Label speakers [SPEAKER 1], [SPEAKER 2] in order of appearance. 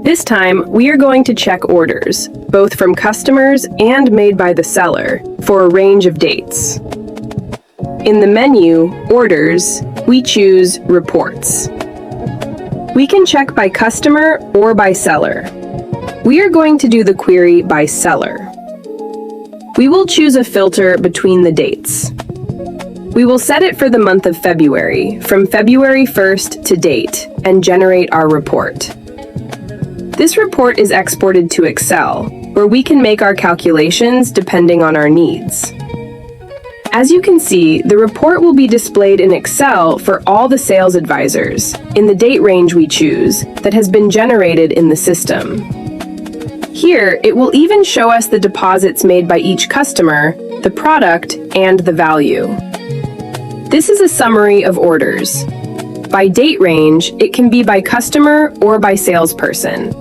[SPEAKER 1] This time, we are going to check orders, both from customers and made by the seller, for a range of dates. In the menu, Orders, we choose Reports. We can check by customer or by seller. We are going to do the query by seller. We will choose a filter between the dates. We will set it for the month of February, from February 1st to date, and generate our report. This report is exported to Excel, where we can make our calculations depending on our needs. As you can see, the report will be displayed in Excel for all the sales advisors, in the date range we choose, that has been generated in the system. Here, it will even show us the deposits made by each customer, the product, and the value. This is a summary of orders. By date range, it can be by customer or by salesperson.